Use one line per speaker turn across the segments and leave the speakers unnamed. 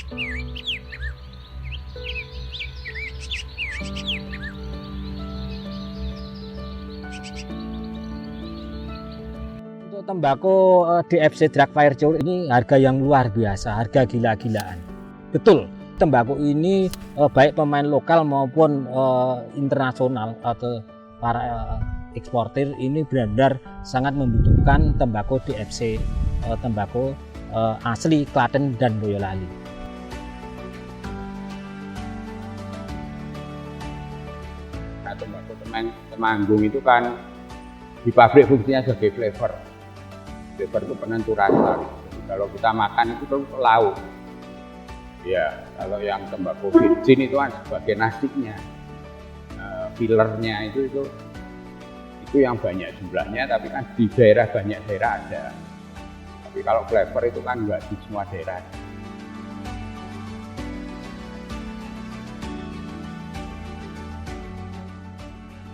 Untuk tembakau DFC Drug Fire Cure ini harga yang luar biasa, harga gila-gilaan. Betul, tembakau ini baik pemain lokal maupun internasional atau para eksportir ini benar-benar sangat membutuhkan tembakau DFC, tembakau asli Klaten dan Boyolali.
Nah, tembakau Temanggung itu kan di pabrik fungsinya sebagai flavor. Flavor itu penentu rasa. Jadi kalau kita makan itu tuh lauk. Ya, kalau yang tembakau virgin itu kan sebagai nasinya, fillernya itu yang banyak jumlahnya, tapi kan di daerah banyak daerah ada. Tapi kalau flavor itu kan nggak di semua daerah.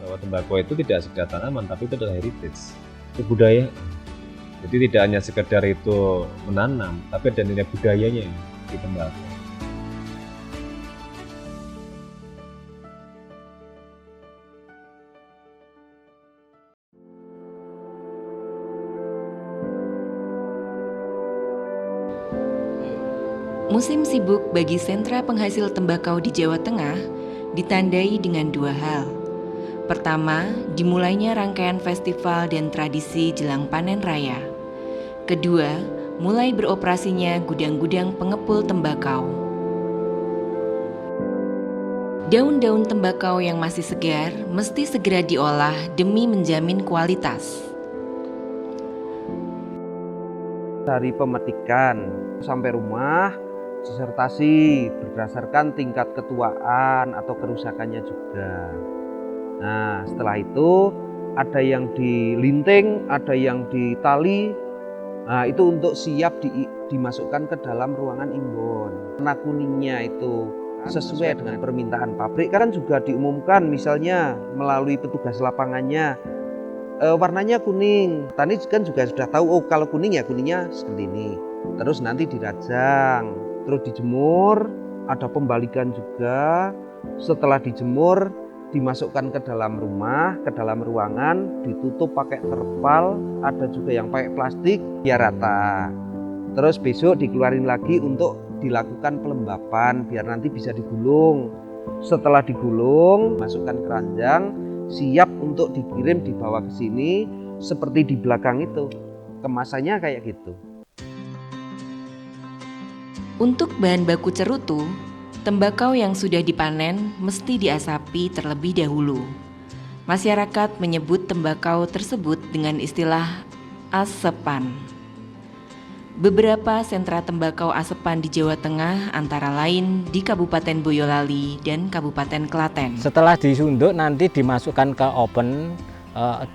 Bahwa tembakau itu tidak sekedar tanaman, tapi itu adalah heritage, itu budaya. Jadi tidak hanya sekedar itu menanam, tapi ada nilai budayanya di tembakau.
Musim sibuk bagi sentra penghasil tembakau di Jawa Tengah ditandai dengan dua hal. Pertama, dimulainya rangkaian festival dan tradisi jelang panen raya. Kedua, mulai beroperasinya gudang-gudang pengepul tembakau. Daun-daun tembakau yang masih segar mesti segera diolah demi menjamin kualitas.
Dari pemetikan sampai rumah, disertasi berdasarkan tingkat ketuaan atau kerusakannya juga. Nah, setelah itu ada yang dilinting, ada yang ditali. Nah, itu untuk siap dimasukkan ke dalam ruangan imbon. Warna kuningnya itu sesuai dengan permintaan pabrik. Kan juga diumumkan misalnya melalui petugas lapangannya, warnanya kuning. Tani kan juga sudah tahu, oh kalau kuning ya kuningnya seperti ini. Terus nanti dirajang, terus dijemur, ada pembalikan juga. Setelah dijemur, dimasukkan ke dalam rumah, ke dalam ruangan, ditutup pakai terpal, ada juga yang pakai plastik, biar rata. Terus besok dikeluarin lagi untuk dilakukan pelembapan, biar nanti bisa digulung. Setelah digulung, masukkan keranjang, siap untuk dikirim, dibawa ke sini, seperti di belakang itu. Kemasannya kayak gitu.
Untuk bahan baku cerutu, tembakau yang sudah dipanen mesti diasapi terlebih dahulu. Masyarakat menyebut tembakau tersebut dengan istilah asepan. Beberapa sentra tembakau asepan di Jawa Tengah antara lain di Kabupaten Boyolali dan Kabupaten Klaten.
Setelah disunduk nanti dimasukkan ke oven,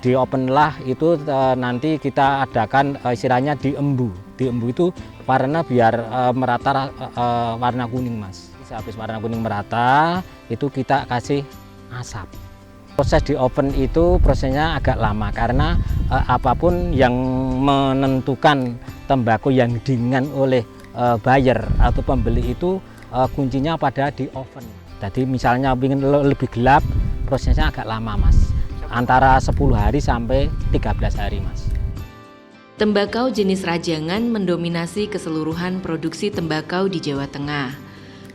di oven lah itu nanti kita adakan istilahnya diembu. Diembu itu warna biar merata warna kuning, Mas. Habis warna kuning merata itu kita kasih asap. Proses di oven itu prosesnya agak lama karena apapun yang menentukan tembakau yang dingin oleh buyer atau pembeli itu kuncinya pada di oven. Jadi misalnya ingin lebih gelap, prosesnya agak lama, Mas. Antara 10 hari sampai 13 hari, Mas.
Tembakau jenis rajangan mendominasi keseluruhan produksi tembakau di Jawa Tengah.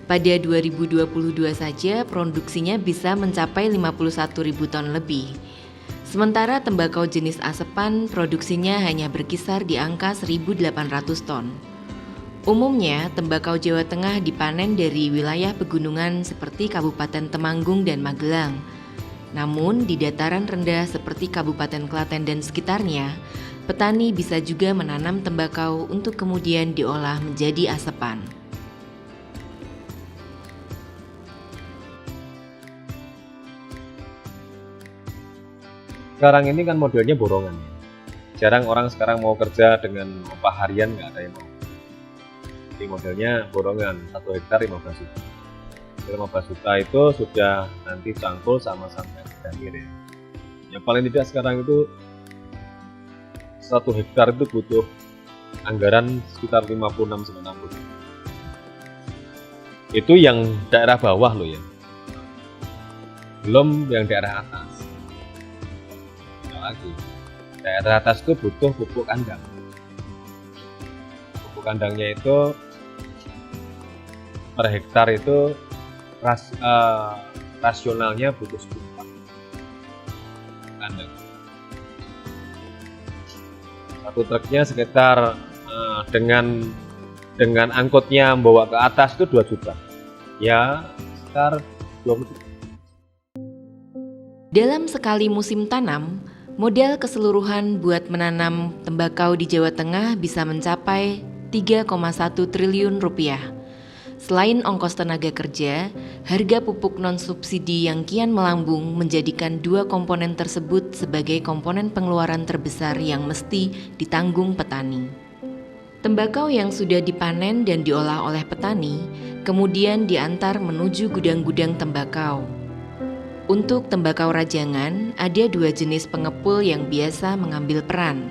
Pada 2022 saja produksinya bisa mencapai 51.000 ton lebih. Sementara tembakau jenis asepan produksinya hanya berkisar di angka 1.800 ton. Umumnya tembakau Jawa Tengah dipanen dari wilayah pegunungan seperti Kabupaten Temanggung dan Magelang. Namun di dataran rendah seperti Kabupaten Klaten dan sekitarnya, petani bisa juga menanam tembakau untuk kemudian diolah menjadi asepan.
Sekarang ini kan modelnya borongan. Jarang orang sekarang mau kerja dengan upah harian, nggak ada yang mau. Jadi modelnya borongan, 1 hektar 15 juta. 15 juta itu sudah nanti cangkul sama sampai akhir ya. Yang paling tidak sekarang itu 1 hektar itu butuh anggaran sekitar 56-60. Itu yang daerah bawah loh ya, belum yang daerah atas. Ada lagi, daerah atas itu butuh pupuk kandang. Pupuk kandangnya itu per hektar itu rasionalnya butuh 10 ton kandang. Satu truknya sekitar dengan angkutnya membawa ke atas itu 2 juta. Ya, sekitar 20 juta.
Dalam sekali musim tanam, modal keseluruhan buat menanam tembakau di Jawa Tengah bisa mencapai 3,1 triliun rupiah. Selain ongkos tenaga kerja, harga pupuk non-subsidi yang kian melambung menjadikan dua komponen tersebut sebagai komponen pengeluaran terbesar yang mesti ditanggung petani. Tembakau yang sudah dipanen dan diolah oleh petani, kemudian diantar menuju gudang-gudang tembakau. Untuk tembakau rajangan, ada 2 jenis pengepul yang biasa mengambil peran.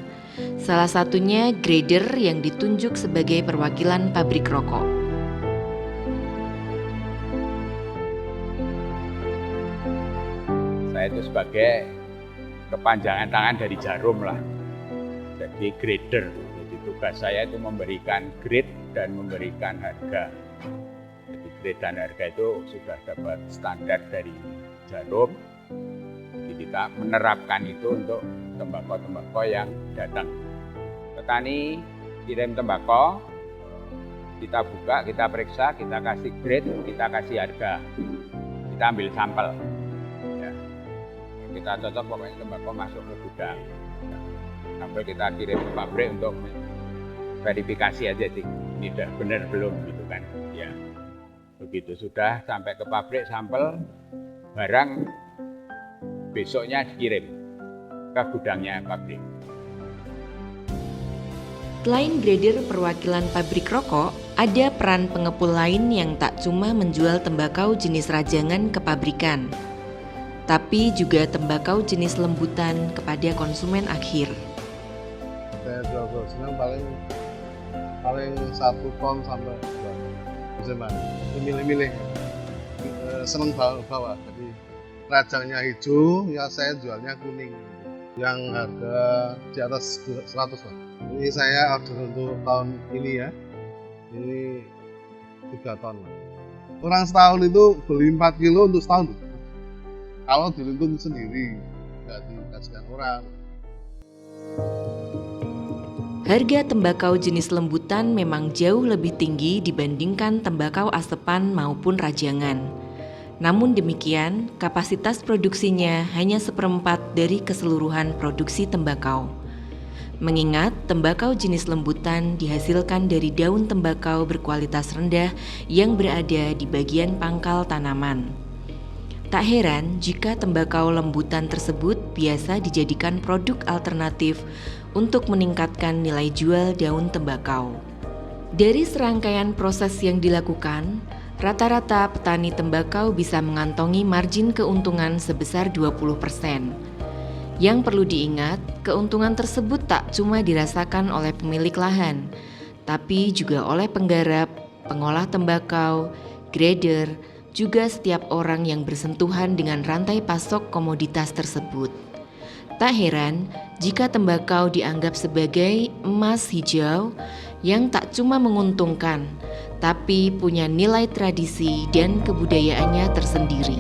Salah satunya grader yang ditunjuk sebagai perwakilan pabrik rokok.
Saya itu sebagai kepanjangan tangan dari Jarum lah. Jadi grader. Jadi tugas saya itu memberikan grade dan memberikan harga. Jadi grade dan harga itu sudah dapat standar dari Jarum. Jadi kita menerapkan itu untuk tembakau-tembakau yang datang. Petani kirim tembakau, kita buka, kita periksa, kita kasih grade, kita kasih harga. Kita ambil sampel. Ya. Kita cocok pokoknya tembakau masuk ke gudang. Ya. Sampel kita kirim ke pabrik untuk verifikasi aja sih. Ini udah benar belum gitu kan. Ya. Begitu sudah sampai ke pabrik sampel, barang besoknya dikirim ke gudangnya pabrik.
Selain grader perwakilan pabrik rokok, ada peran pengepul lain yang tak cuma menjual tembakau jenis rajangan ke pabrikan, tapi juga tembakau jenis lembutan kepada konsumen akhir.
Saya jual senang paling 1 ton sampai 2 bisa bang. Milih-milih, seneng bawa. Jadi rajangnya hijau, ya saya jualnya kuning. Yang harga di atas 100 Pak. Ini saya order untuk tahun ini ya. Ini 3 ton. Orang setahun itu beli 4 kilo untuk setahun. Kalau dilintun sendiri, nggak dikasihkan orang.
Harga tembakau jenis lembutan memang jauh lebih tinggi dibandingkan tembakau asepan maupun rajangan. Namun demikian, kapasitas produksinya hanya 1/4 dari keseluruhan produksi tembakau. Mengingat tembakau jenis lembutan dihasilkan dari daun tembakau berkualitas rendah yang berada di bagian pangkal tanaman. Tak heran jika tembakau lembutan tersebut biasa dijadikan produk alternatif untuk meningkatkan nilai jual daun tembakau. Dari serangkaian proses yang dilakukan, rata-rata petani tembakau bisa mengantongi margin keuntungan sebesar 20%. Yang perlu diingat, keuntungan tersebut tak cuma dirasakan oleh pemilik lahan, tapi juga oleh penggarap, pengolah tembakau, grader, juga setiap orang yang bersentuhan dengan rantai pasok komoditas tersebut. Tak heran jika tembakau dianggap sebagai emas hijau yang tak cuma menguntungkan, tapi punya nilai tradisi dan kebudayaannya tersendiri.